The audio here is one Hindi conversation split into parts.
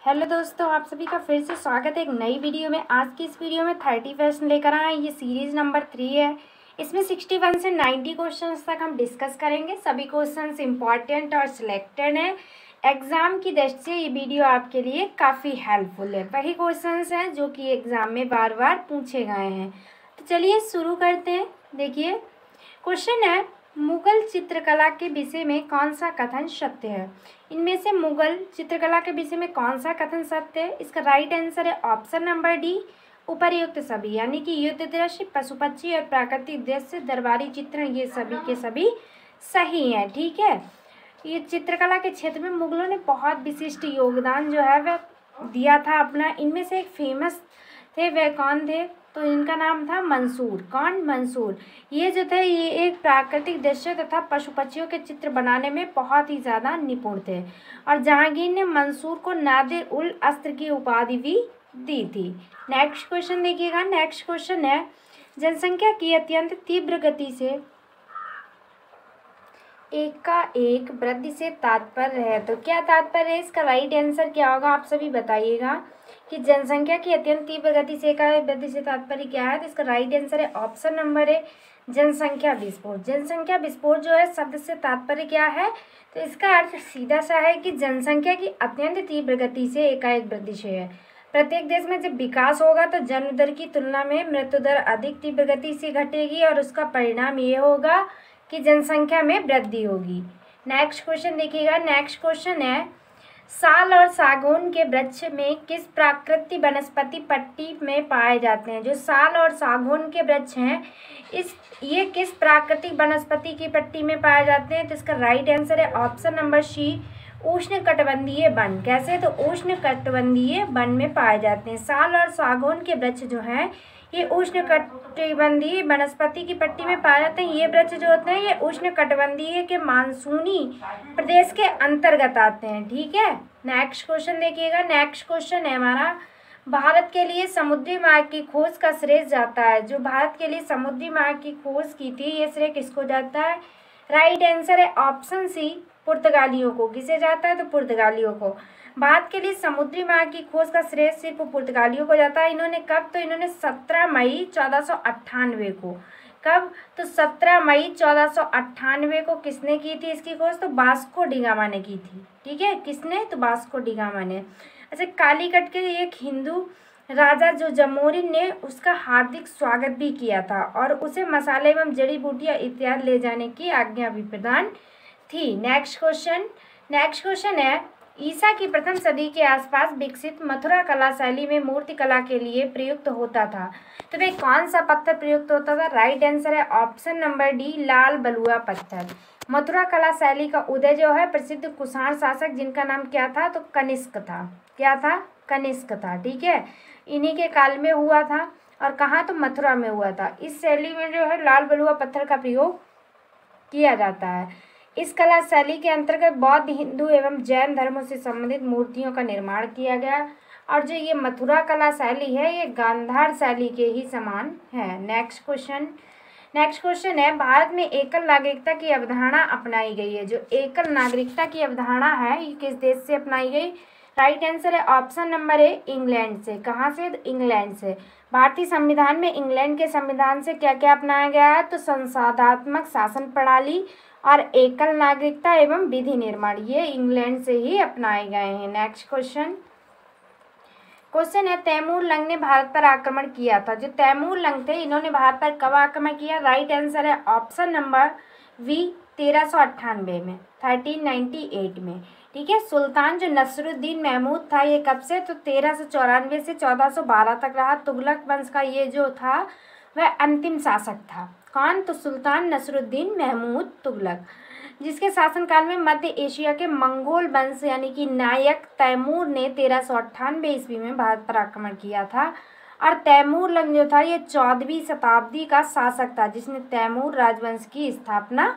हेलो दोस्तों, आप सभी का फिर से स्वागत है एक नई वीडियो में। आज की इस वीडियो में 30 क्वेश्चन लेकर आए हैं। ये सीरीज नंबर 3 है। इसमें 61 से 90 क्वेश्चंस तक हम डिस्कस करेंगे। सभी क्वेश्चंस इंपॉर्टेंट और सिलेक्टेड हैं। एग्ज़ाम की दृष्टि से ये वीडियो आपके लिए काफ़ी हेल्पफुल है। वही क्वेश्चंस हैं जो कि एग्ज़ाम में बार बार पूछे गए हैं। तो चलिए शुरू करते हैं। देखिए क्वेश्चन है, मुगल चित्रकला के विषय में कौन सा कथन सत्य है। इनमें से मुगल चित्रकला के विषय में कौन सा कथन सत्य है। इसका राइट आंसर है ऑप्शन नंबर डी, उपर्युक्त सभी, यानी कि युद्ध दृश्य, पशु पक्षी और प्राकृतिक दृश्य, दरबारी चित्रण, ये सभी के सभी सही हैं। ठीक है, ये चित्रकला के क्षेत्र में मुगलों ने बहुत विशिष्ट योगदान जो है वह दिया था अपना। इनमें से एक फेमस थे, वह कौन थे, तो इनका नाम था मंसूर। कौन? मंसूर। ये जो थे ये एक प्राकृतिक दृश्य तथा पशु पक्षियों के चित्र बनाने में बहुत ही ज़्यादा निपुण थे और जहांगीर ने मंसूर को नादिर उल अस्त्र की उपाधि भी दी थी। नेक्स्ट क्वेश्चन देखिएगा। नेक्स्ट क्वेश्चन है, जनसंख्या की अत्यंत तीव्र गति से एकाएक वृद्धि से तात्पर्य है, तो क्या तात्पर्य है? इसका राइट आंसर क्या होगा, आप सभी बताइएगा कि जनसंख्या की अत्यंत तीव्र गति से एकाएक वृद्धि से तात्पर्य क्या है। तो इसका राइट आंसर है ऑप्शन नंबर ए, जनसंख्या विस्फोट। जनसंख्या विस्फोट जो है शब्द से तात्पर्य क्या है, तो इसका अर्थ सीधा सा है कि जनसंख्या की अत्यंत तीव्र गति से एकाएक वृद्धि से है। प्रत्येक देश में जब विकास होगा तो जन्म दर की तुलना में मृत्यु दर अधिक तीव्र गति से घटेगी और उसका परिणाम ये होगा कि जनसंख्या में वृद्धि होगी। नेक्स्ट क्वेश्चन देखिएगा। नेक्स्ट क्वेश्चन है, साल और सागौन के वृक्ष में किस प्राकृतिक वनस्पति पट्टी में पाए जाते हैं। जो साल और सागौन के वृक्ष हैं ये किस प्राकृतिक वनस्पति की पट्टी में पाए जाते हैं। तो इसका राइट आंसर है ऑप्शन नंबर सी, उष्णकटिबंधीय वन। कैसे? तो उष्णकटिबंधीय वन में पाए जाते हैं। साल और सागौन के वृक्ष जो हैं ये उष्णकटिबंधीय वनस्पति की पट्टी में पाए जाते हैं। ये वृक्ष जो होते हैं ये उष्णकटिबंधीय के मानसूनी प्रदेश के अंतर्गत आते हैं। ठीक है, नेक्स्ट क्वेश्चन देखिएगा। नेक्स्ट क्वेश्चन है हमारा, भारत के लिए समुद्री मार्ग की खोज का श्रेय जाता है। जो भारत के लिए समुद्री मार्ग की खोज की थी ये श्रेय किसको जाता है। राइट आंसर है ऑप्शन सी, पुर्तगालियों को। किसे जाता है? तो पुर्तगालियों को। भारत के लिए समुद्री मार्ग की खोज का श्रेय सिर्फ पुर्तगालियों को जाता है। इन्होंने कब? तो इन्होंने 17 मई 1498 को। कब? तो 17 मई 1498 को किसने की थी इसकी खोज? तो वास्को डी गामा ने की थी। ठीक है, किसने? तो वास्को डी गामा ने। अच्छा, कालीकट के एक हिंदू राजा जो जमोरिन ने उसका हार्दिक स्वागत भी किया था और उसे मसाले एवं जड़ी बूटियां इत्यादि ले जाने की आज्ञा भी प्रदान थी। Next question. नेक्स्ट क्वेश्चन है, ईसा की प्रथम सदी के आसपास विकसित मथुरा कला शैली में मूर्ति कला के लिए प्रयुक्त होता था। तो भाई कौन सा पत्थर प्रयुक्त होता था? राइट आंसर है ऑप्शन नंबर डी, लाल बलुआ पत्थर। मथुरा कला शैली का उदय जो है प्रसिद्ध कुषाण शासक जिनका नाम क्या था, तो कनिष्क था। क्या था? कनिष्क था। ठीक है, इन्हीं के काल में हुआ था और कहाँ? तो मथुरा में हुआ था। इस शैली में जो है लाल बलुआ पत्थर का प्रयोग किया जाता है। इस कला शैली के अंतर्गत बौद्ध, हिंदू एवं जैन धर्मों से संबंधित मूर्तियों का निर्माण किया गया और जो ये मथुरा कला शैली है ये गांधार शैली के ही समान है। Next question. नेक्स्ट क्वेश्चन है, भारत में एकल नागरिकता की अवधारणा अपनाई गई है। जो एकल नागरिकता की अवधारणा है ये किस देश से अपनाई गई? राइट आंसर है ऑप्शन नंबर ए, इंग्लैंड से। कहाँ से? इंग्लैंड से। भारतीय संविधान में इंग्लैंड के संविधान से क्या क्या अपनाया गया है? तो संसदात्मक शासन प्रणाली और एकल नागरिकता एवं विधि निर्माण, ये इंग्लैंड से ही अपनाए गए हैं। Next question. क्वेश्चन है, तैमूर लंग ने भारत पर आक्रमण किया था। जो तैमूर लंग थे इन्होंने भारत पर कब आक्रमण किया? राइट आंसर है ऑप्शन नंबर वी, 1398 में, 1398 में। ठीक है, सुल्तान जो नसरुद्दीन महमूद था ये कब से? तो 1394 से 1412 तक रहा। तुगलक वंश का ये जो था वह अंतिम शासक था। कौन? तो सुल्तान नसरुद्दीन महमूद तुगलक, जिसके शासनकाल में मध्य एशिया के मंगोल वंश यानी कि नायक तैमूर ने 1398 ईस्वी में भारत पर आक्रमण किया था। और तैमूर लंग जो था ये 14वीं शताब्दी का शासक था जिसने तैमूर राजवंश की स्थापना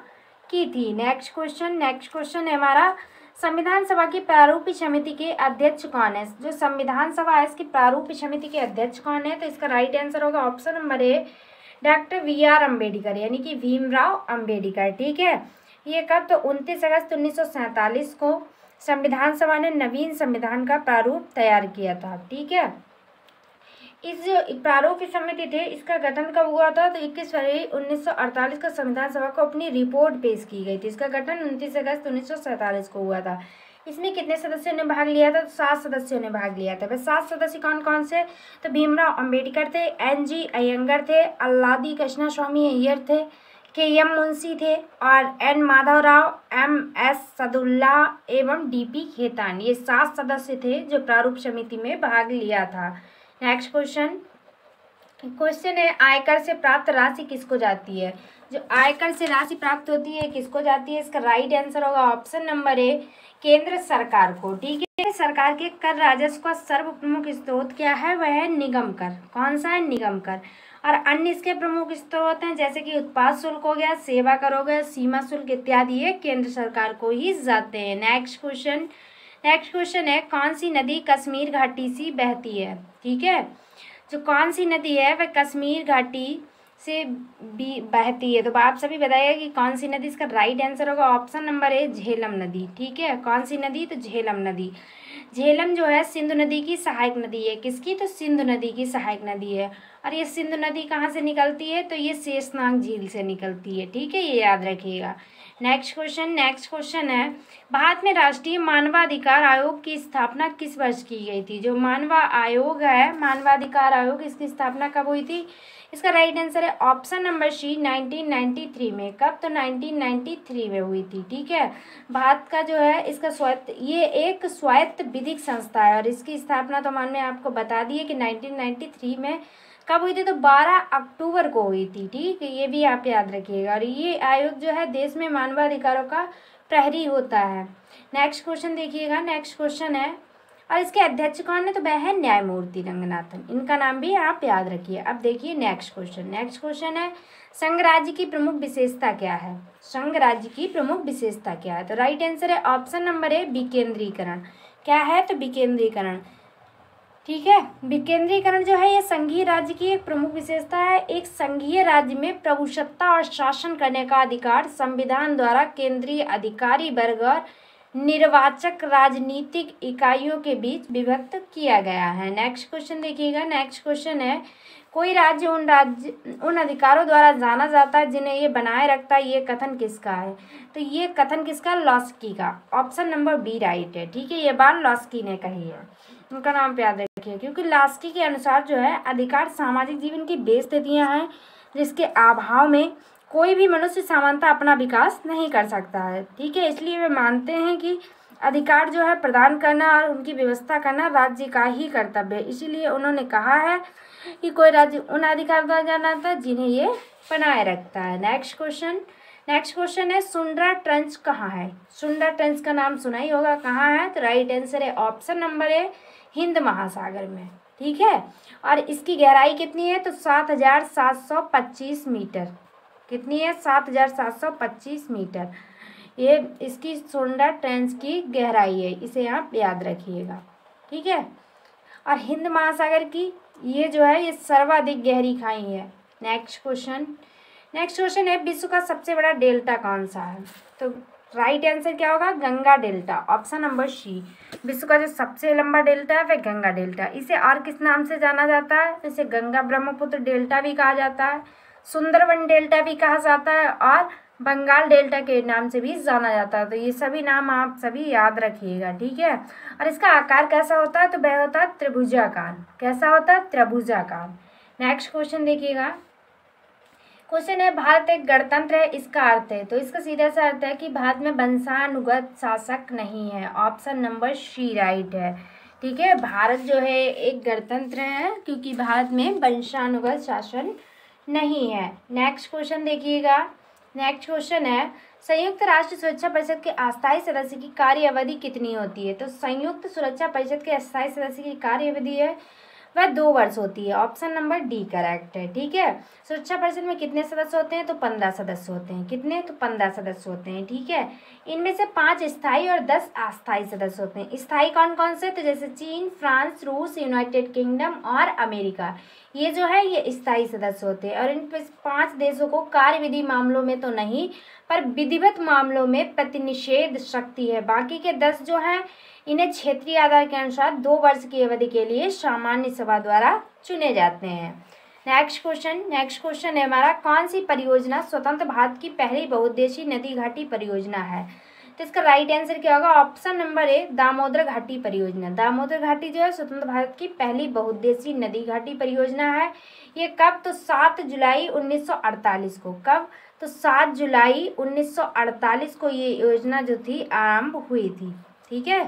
की थी। Next question. नेक्स्ट क्वेश्चन है हमारा, संविधान सभा की प्रारूप समिति के अध्यक्ष कौन है। जो संविधान सभा है इसकी प्रारूप समिति के अध्यक्ष कौन है? तो इसका राइट आंसर होगा ऑप्शन नंबर ए, डॉक्टर वी.आर. अम्बेडकर, यानी कि भीमराव अम्बेडकर। ठीक है, ये कब? तो 29 अगस्त 1947 को संविधान सभा ने नवीन संविधान का प्रारूप तैयार किया था। ठीक है, इस जो प्रारूप समिति थे इसका गठन कब हुआ था? तो 21 फरवरी 1948 को संविधान सभा को अपनी रिपोर्ट पेश की गई थी। इसका गठन 29 अगस्त 1947 को हुआ था। इसमें कितने सदस्यों ने भाग लिया था? तो 7 सदस्यों ने भाग लिया था। वह 7 सदस्य कौन कौन से? तो भीमराव अंबेडकर थे, NG अयंगर थे, अल्लादी कृष्णस्वामी अय्यर थे, KM मुंशी थे और N माधवराव, MS सदुल्ला एवं DP खेतान। ये 7 सदस्य थे जो प्रारूप समिति में भाग लिया था। नेक्स्ट क्वेश्चन है, आयकर से प्राप्त राशि किसको जाती है? जो आयकर से राशि प्राप्त होती है किसको जाती है? इसका राइट आंसर होगा ऑप्शन नंबर ए, केंद्र सरकार को। ठीक है, सरकार के कर राजस्व का सर्व प्रमुख स्रोत क्या है? वह है निगम कर। कौन सा है? निगम कर। और अन्य इसके प्रमुख स्रोत हैं जैसे कि उत्पाद शुल्क हो गया, सेवा कर हो गया, सीमा शुल्क इत्यादि, ये केंद्र सरकार को ही जाते हैं। नेक्स्ट क्वेश्चन है, कौन सी नदी कश्मीर घाटी से बहती है? ठीक है, जो कौन सी नदी है वह कश्मीर घाटी से भी बहती है। तो आप सभी बताइएगा कि कौन सी नदी? इसका राइट आंसर होगा ऑप्शन नंबर ए, झेलम नदी। ठीक है, कौन सी नदी? तो झेलम नदी। झेलम जो है सिंधु नदी की सहायक नदी है। किसकी? तो सिंधु नदी की सहायक नदी है। और ये सिंधु नदी कहाँ से निकलती है? तो ये शेषनाग झील से निकलती है। ठीक है, ये याद रखिएगा। नेक्स्ट क्वेश्चन है, भारत में राष्ट्रीय मानवाधिकार आयोग की स्थापना किस वर्ष की गई थी? जो मानवा आयोग है, मानवाधिकार आयोग, इसकी स्थापना कब हुई थी? इसका राइट आंसर है ऑप्शन नंबर सी, 1993 में। कब? तो 1993 में हुई थी। ठीक है, भारत का जो है इसका ये एक स्वायत्त विधिक संस्था है और इसकी स्थापना तो मैंने आपको बता दी है कि 1993 में। कब हुई थी? तो 12 अक्टूबर को हुई थी। ठीक है, ये भी आप याद रखिएगा। और ये आयोग जो है देश में मानवाधिकारों का प्रहरी होता है। नेक्स्ट क्वेश्चन देखिएगा। नेक्स्ट क्वेश्चन है, और इसके अध्यक्ष कौन है? तो वह है न्यायमूर्ति रंगनाथन। इनका नाम भी आप याद रखिए। अब देखिए नेक्स्ट क्वेश्चन है, संघ राज्य की प्रमुख विशेषता क्या है? संघ राज्य की प्रमुख विशेषता क्या है? तो राइट आंसर है ऑप्शन नंबर ए, विकेंद्रीकरण। क्या है? तो विकेंद्रीकरण। ठीक है, विकेंद्रीकरण जो है ये संघीय राज्य की एक प्रमुख विशेषता है। एक संघीय राज्य में प्रभुसत्ता और शासन करने का अधिकार संविधान द्वारा केंद्रीय अधिकारी वर्ग और निर्वाचक राजनीतिक इकाइयों के बीच विभक्त किया गया है। नेक्स्ट क्वेश्चन देखिएगा। नेक्स्ट क्वेश्चन है, कोई राज्य उन अधिकारों द्वारा जाना जाता है जिन्हें ये बनाए रखता है, ये कथन किसका है? तो ये कथन किसका? लॉस्की का। ऑप्शन नंबर बी राइट है। ठीक है, ये बात लॉस्की ने कही है। उनका नाम याद रखिए, क्योंकि लॉस्की के अनुसार जो है अधिकार सामाजिक जीवन की बेस स्थितियाँ हैं जिसके अभाव में कोई भी मनुष्य समानता अपना विकास नहीं कर सकता है। ठीक है, इसलिए वे मानते हैं कि अधिकार जो है प्रदान करना और उनकी व्यवस्था करना राज्य का ही कर्तव्य है। इसीलिए उन्होंने कहा है कि कोई राज्य उन अधिकार द्वारा जाना जाता है जिन्हें ये बनाए रखता है। नेक्स्ट क्वेश्चन है, सुंडरा ट्रंच कहाँ है? सुंडरा ट्रंच का नाम सुना ही होगा, कहाँ है? तो राइट आंसर है ऑप्शन नंबर ए, हिंद महासागर में। ठीक है, और इसकी गहराई कितनी है? तो 7,725 मीटर। कितनी है? 7,725 मीटर। ये इसकी सुंडरा ट्रेंच की गहराई है, इसे आप याद रखिएगा। ठीक है, और हिंद महासागर की ये जो है ये सर्वाधिक गहरी खाई है। नेक्स्ट क्वेश्चन है, विश्व का सबसे बड़ा डेल्टा कौन सा है? तो राइट आंसर क्या होगा? Ganga delta. Option number C, विश्व का जो सबसे लंबा डेल्टा है वह गंगा डेल्टा। इसे और किस नाम से जाना जाता है? इसे गंगा ब्रह्मपुत्र डेल्टा भी कहा जाता है, सुंदरबन डेल्टा भी कहा जाता है और बंगाल डेल्टा के नाम से भी जाना जाता है। तो ये सभी नाम आप सभी याद रखिएगा। ठीक है, और इसका आकार कैसा होता है? तो वह होता है त्रिभुजाकार। कैसा होता है? त्रिभुजाकार। नेक्स्ट क्वेश्चन देखिएगा। क्वेश्चन है, भारत एक गणतंत्र है, इसका अर्थ है? तो इसका सीधा सा अर्थ है कि भारत में वंशानुगत शासक नहीं है। ऑप्शन नंबर सी राइट है। ठीक है, भारत जो है एक गणतंत्र है क्योंकि भारत में वंशानुगत शासन नहीं है। नेक्स्ट क्वेश्चन देखिएगा। नेक्स्ट क्वेश्चन है, संयुक्त राष्ट्र सुरक्षा परिषद के अस्थायी सदस्य की कार्य अवधि कितनी होती है? तो संयुक्त सुरक्षा परिषद के अस्थायी सदस्य की कार्य अवधि है वह 2 वर्ष होती है। ऑप्शन नंबर डी करेक्ट है। ठीक है, सुरक्षा परिषद में कितने सदस्य होते हैं? तो 15 सदस्य होते हैं। कितने? तो 15 सदस्य होते हैं। ठीक है, इनमें से 5 स्थायी और 10 अस्थायी सदस्य होते हैं। स्थायी कौन कौन से? तो जैसे चीन, फ्रांस, रूस, यूनाइटेड किंगडम और अमेरिका, ये जो है ये स्थायी सदस्य होते हैं। और इन 5 देशों को कार्यविधि मामलों में तो नहीं, पर विधिवत मामलों में प्रतिनिषेध शक्ति है। बाकी के 10 जो हैं इन्हें क्षेत्रीय आधार के अनुसार 2 वर्ष की अवधि के लिए सामान्य सभा द्वारा चुने जाते हैं। नेक्स्ट क्वेश्चन है हमारा, कौन सी परियोजना स्वतंत्र भारत की पहली बहुउद्देशीय नदी घाटी परियोजना है? तो इसका राइट आंसर क्या होगा? ऑप्शन नंबर ए दामोदर घाटी परियोजना। दामोदर घाटी जो है स्वतंत्र भारत की पहली बहुउद्देशीय नदी घाटी परियोजना है। ये कब? तो 7 जुलाई 1948 को। कब? तो 7 जुलाई 1948 को ये योजना जो थी आरंभ हुई थी। ठीक है,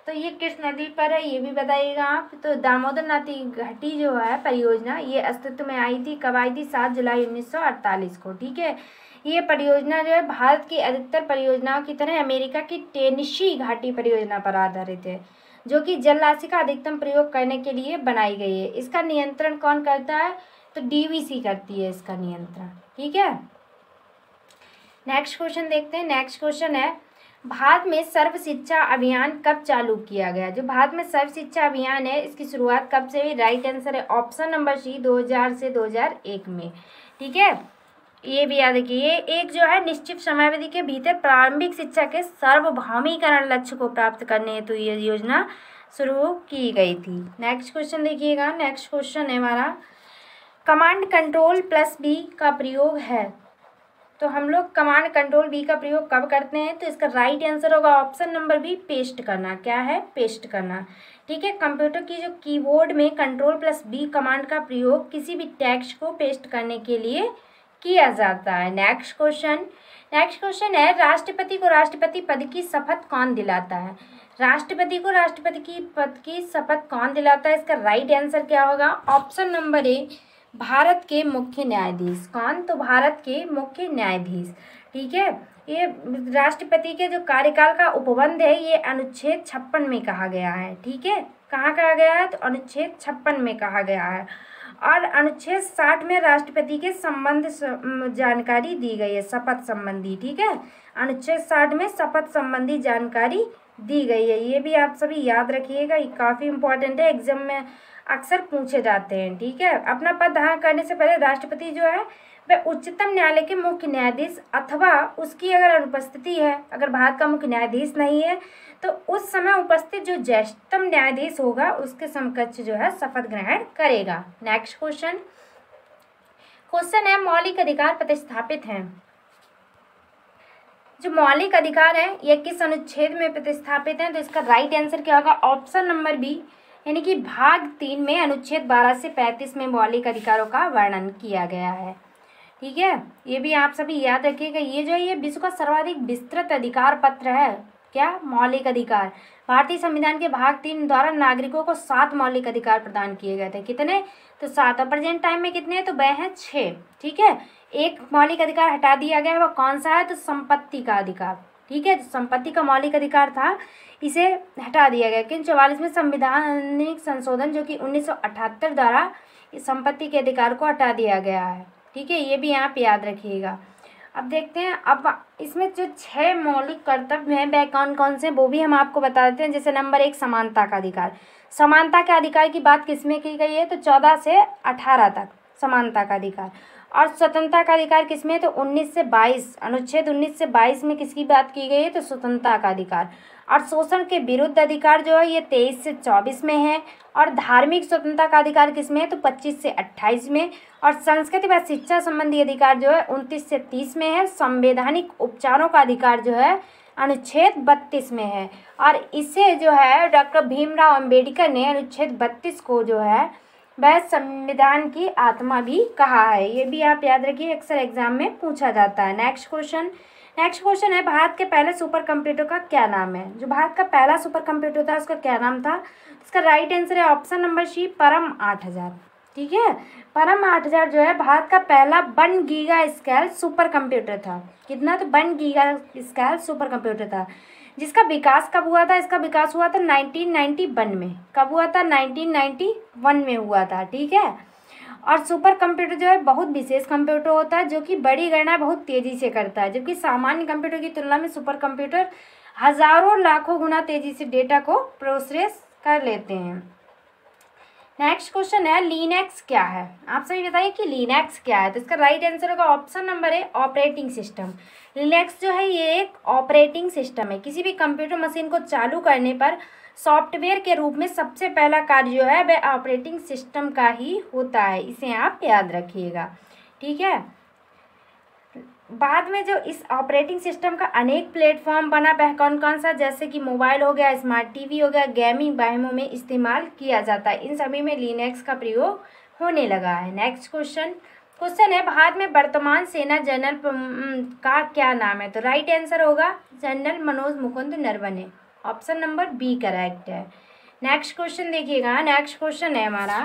तो ये किस नदी पर है ये भी बताइएगा आप। तो दामोदर नदी घाटी जो है परियोजना ये अस्तित्व में आई थी। कब आई थी? 7 जुलाई 1948 को। ठीक है, ये परियोजना जो है भारत की अधिकतर परियोजनाओं की तरह अमेरिका की टेनेसी घाटी परियोजना पर आधारित है, जो कि जल राशि का अधिकतम प्रयोग करने के लिए बनाई गई है। इसका नियंत्रण कौन करता है? तो डीवीसी करती है इसका नियंत्रण। ठीक है, नेक्स्ट क्वेश्चन देखते हैं। नेक्स्ट क्वेश्चन है, भारत में सर्व शिक्षा अभियान कब चालू किया गया? जो भारत में सर्व शिक्षा अभियान है इसकी शुरुआत कब से हुई? राइट आंसर है ऑप्शन नंबर सी 2000 से 2001 में। ठीक है, ये भी याद रखिए, ये एक जो है निश्चित समयावधि के भीतर प्रारंभिक शिक्षा के सार्वभौमिकरण लक्ष्य को प्राप्त करने हेतु ये योजना शुरू की गई थी। नेक्स्ट क्वेश्चन देखिएगा। नेक्स्ट क्वेश्चन है हमारा, कमांड कंट्रोल प्लस बी का प्रयोग है। तो हम लोग कमांड कंट्रोल बी का प्रयोग कब करते हैं? तो इसका राइट आंसर होगा ऑप्शन नंबर बी पेस्ट करना। क्या है? पेस्ट करना। ठीक है, कंप्यूटर की जो कीबोर्ड में कंट्रोल प्लस बी कमांड का प्रयोग किसी भी टेक्स्ट को पेस्ट करने के लिए किया जाता है। नेक्स्ट क्वेश्चन है, राष्ट्रपति को राष्ट्रपति पद की शपथ कौन दिलाता है? राष्ट्रपति को राष्ट्रपति की पद की शपथ कौन दिलाता है? इसका राइट आंसर क्या होगा? ऑप्शन नंबर ए भारत के मुख्य न्यायाधीश। कौन? तो भारत के मुख्य न्यायाधीश। ठीक है, ये राष्ट्रपति के जो कार्यकाल का उपबंध है ये अनुच्छेद 56 में कहा गया है। ठीक है, कहाँ कहा गया है? तो अनुच्छेद 56 में कहा गया है। और अनुच्छेद 60 में राष्ट्रपति के संबंध जानकारी दी गई है, शपथ संबंधी। ठीक है, अनुच्छेद 60 में शपथ संबंधी जानकारी दी गई है। ये भी आप सभी याद रखिएगा, ये काफ़ी इंपॉर्टेंट है, एग्जाम में अक्सर पूछे जाते हैं। ठीक है, अपना पद धारण करने से पहले राष्ट्रपति जो है वह उच्चतम न्यायालय के मुख्य न्यायाधीश अथवा उसकी अगर अनुपस्थिति है, अगर भारत का मुख्य न्यायाधीश नहीं है तो उस समय उपस्थित जो ज्येष्ठतम न्यायाधीश होगा उसके समकक्ष जो है शपथ ग्रहण करेगा। नेक्स्ट क्वेश्चन है, मौलिक अधिकार प्रतिस्थापित हैं। जो मौलिक अधिकार है ये किस अनुच्छेद में प्रतिस्थापित हैं? तो इसका राइट आंसर क्या होगा? ऑप्शन नंबर बी, यानी कि भाग 3 में अनुच्छेद 12 से 35 में मौलिक अधिकारों का वर्णन किया गया है। ठीक है, ये भी आप सभी याद रखिएगा। ये जो है ये विश्व का सर्वाधिक विस्तृत अधिकार पत्र है। क्या? मौलिक अधिकार। भारतीय संविधान के भाग 3 द्वारा नागरिकों को 7 मौलिक अधिकार प्रदान किए गए थे। कितने? तो 7। और प्रेजेंट टाइम में कितने हैं? तो वह हैं 6। ठीक है, एक मौलिक अधिकार हटा दिया गया है, वह कौन सा है? तो संपत्ति का अधिकार। ठीक है, संपत्ति का मौलिक अधिकार था, इसे हटा दिया गया। लेकिन 44वें संविधानिक संशोधन जो कि 1978 द्वारा इस संपत्ति के अधिकार को हटा दिया गया है। ठीक है, ये भी आप याद रखिएगा। अब देखते हैं, अब इसमें जो 6 मौलिक कर्तव्य हैं वह कौन कौन से वो भी हम आपको बता देते हैं। जैसे नंबर 1 समानता का अधिकार। समानता के अधिकार की बात किसमें की गई है? तो 14 से 18 तक समानता का अधिकार। और स्वतंत्रता का अधिकार किसमें? तो 19 से 22, अनुच्छेद 19 से 22 में किसकी बात की गई है? तो स्वतंत्रता का अधिकार। और शोषण के विरुद्ध अधिकार जो है ये 23 से 24 में है। और धार्मिक स्वतंत्रता का अधिकार किसमें है? तो 25 से 28 में। और संस्कृति व शिक्षा संबंधी अधिकार जो है 29 से 30 में है। संवैधानिक उपचारों का अधिकार जो है अनुच्छेद 32 में है। और इसे जो है डॉक्टर भीमराव अंबेडकर ने अनुच्छेद 32 को जो है वह संविधान की आत्मा भी कहा है। ये भी आप याद रखिए, अक्सर एग्जाम में पूछा जाता है। नेक्स्ट क्वेश्चन है, भारत के पहले सुपर कंप्यूटर का क्या नाम है? जो भारत का पहला सुपर कंप्यूटर था उसका क्या नाम था? इसका राइट आंसर है ऑप्शन नंबर सी परम 8000। ठीक है, परम 8000 जो है भारत का पहला 1 गीगा स्केल सुपर कंप्यूटर था। कितना? तो 1 गीगा स्केल सुपर कंप्यूटर था। जिसका विकास कब हुआ था, इसका विकास हुआ था 1991 में। कब हुआ था? 1991 में हुआ था, ठीक है। और सुपर कंप्यूटर जो है बहुत विशेष कंप्यूटर होता है जो कि बड़ी गणना बहुत तेज़ी से करता है, जबकि सामान्य कंप्यूटर की तुलना में सुपर कंप्यूटर हज़ारों लाखों गुना तेज़ी से डेटा को प्रोसेस कर लेते हैं। नेक्स्ट क्वेश्चन है लिनक्स क्या है? आप सभी बताइए कि लिनक्स क्या है। तो इसका राइट आंसर होगा ऑप्शन नंबर ए ऑपरेटिंग सिस्टम। लिनक्स जो है ये एक ऑपरेटिंग सिस्टम है। किसी भी कंप्यूटर मशीन को चालू करने पर सॉफ्टवेयर के रूप में सबसे पहला कार्य जो है वह ऑपरेटिंग सिस्टम का ही होता है, इसे आप याद रखिएगा, ठीक है। बाद में जो इस ऑपरेटिंग सिस्टम का अनेक प्लेटफॉर्म बना, वह कौन कौन सा, जैसे कि मोबाइल हो गया, स्मार्ट टीवी हो गया, गेमिंग वहमों में इस्तेमाल किया जाता है। इन सभी में लिनक्स का प्रयोग होने लगा है। नेक्स्ट क्वेश्चन है भारत में वर्तमान सेना जनरल का क्या नाम है? तो राइट आंसर होगा general Manoj Mukund Naravane. Option number B correct है। नेक्स्ट क्वेश्चन देखिएगा। नेक्स्ट क्वेश्चन है हमारा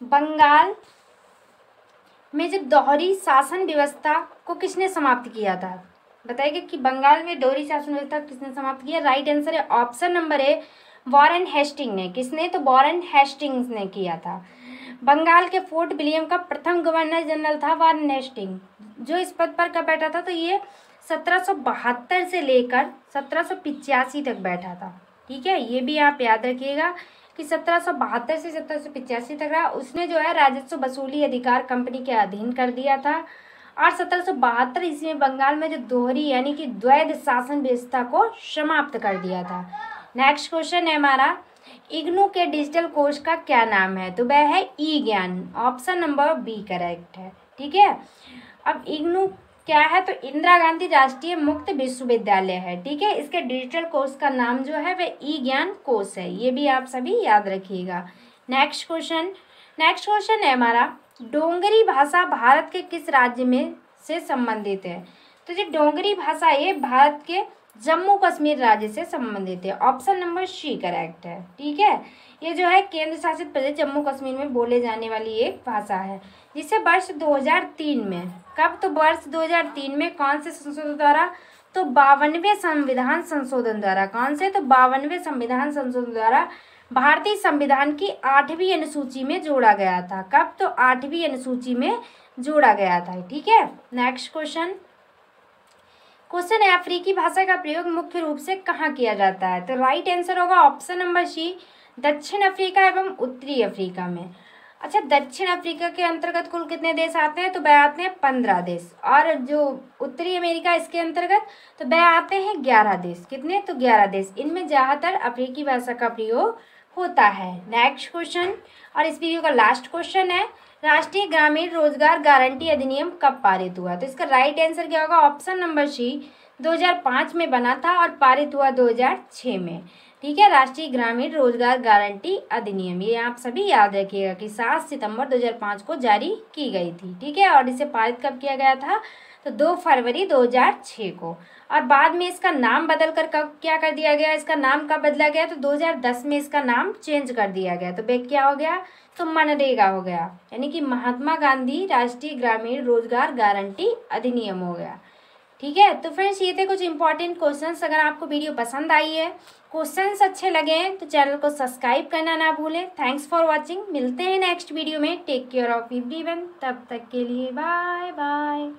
बंगाल में जो दोहरी शासन व्यवस्था को किसने समाप्त किया था? बताइए कि बंगाल में दोहरी शासन व्यवस्था किसने समाप्त किया? राइट आंसर है option number A Warren Hastings ने। किसने? तो वॉरेन हेस्टिंग्स ने किया था। बंगाल के फोर्ट विलियम का प्रथम गवर्नर जनरल था वॉरेन हेस्टिंग, जो इस पद पर कब बैठा था? तो ये 1772 से लेकर 1785 तक बैठा था, ठीक है। ये भी आप याद रखिएगा कि 1772 से 1785 तक रहा। उसने जो है राजस्व वसूली अधिकार कंपनी के अधीन कर दिया था और 1772 ईस्वी में बंगाल में जो दोहरी यानी कि द्वैध शासन व्यवस्था को समाप्त कर दिया था। नेक्स्ट क्वेश्चन है हमारा इग्नू के डिजिटल कोर्स का क्या नाम है? तो वह है ई ज्ञान। ऑप्शन नंबर बी करेक्ट है, ठीक है। अब इग्नू क्या है? तो इंदिरा गांधी राष्ट्रीय मुक्त विश्वविद्यालय है, ठीक है। इसके डिजिटल कोर्स का नाम जो है वह ई ज्ञान कोर्स है। ये भी आप सभी याद रखिएगा। नेक्स्ट क्वेश्चन है हमारा डोंगरी भाषा भारत के किस राज्य में से संबंधित है? तो जो डोंगरी भाषा ये भारत के जम्मू कश्मीर राज्य से संबंधित है। ऑप्शन नंबर सी करेक्ट है, ठीक है। ये जो है केंद्र शासित प्रदेश जम्मू कश्मीर में बोले जाने वाली एक भाषा है, जिसे वर्ष 2003 में, कब? तो वर्ष 2003 में कौन से संशोधन द्वारा? तो 52वें संविधान संशोधन द्वारा। कौन से? तो 52वें संविधान संशोधन द्वारा भारतीय संविधान की 8वीं अनुसूची में जोड़ा गया था। कब? तो 8वीं अनुसूची में जोड़ा गया था, ठीक है। नेक्स्ट क्वेश्चन है अफ्रीकी भाषा का प्रयोग मुख्य रूप से कहाँ किया जाता है? तो राइट आंसर होगा ऑप्शन नंबर सी दक्षिण अफ्रीका एवं उत्तरी अफ्रीका में। अच्छा, दक्षिण अफ्रीका के अंतर्गत कुल कितने देश आते हैं? तो वह आते हैं 15 देश। और जो उत्तरी अमेरिका इसके अंतर्गत, तो वह आते हैं 11 देश। कितने? तो 11 देश। इनमें ज़्यादातर अफ्रीकी भाषा का प्रयोग होता है। नेक्स्ट क्वेश्चन और इस वीडियो का लास्ट क्वेश्चन है राष्ट्रीय ग्रामीण रोजगार गारंटी अधिनियम कब पारित हुआ? तो इसका राइट आंसर क्या होगा? ऑप्शन नंबर सी 2005 में बना था और पारित हुआ 2006 में, ठीक है। राष्ट्रीय ग्रामीण रोजगार गारंटी अधिनियम, ये आप सभी याद रखिएगा कि 7 सितंबर 2005 को जारी की गई थी, ठीक है। और इसे पारित कब किया गया था? तो 2 फरवरी 2006 को। और बाद में इसका नाम बदल कर कब क्या कर दिया गया? इसका नाम कब बदला गया? तो 2010 में इसका नाम चेंज कर दिया गया। तो वे क्या हो गया? तो मनरेगा हो गया, यानी कि महात्मा गांधी राष्ट्रीय ग्रामीण रोजगार गारंटी अधिनियम हो गया, ठीक है। तो फ्रेंड्स ये थे कुछ इंपॉर्टेंट क्वेश्चंस। अगर आपको वीडियो पसंद आई है, क्वेश्चंस अच्छे लगे हैं, तो चैनल को सब्सक्राइब करना ना भूलें। Thanks for watching. मिलते हैं नेक्स्ट वीडियो में। Take care of everyone. तब तक के लिए बाय बाय।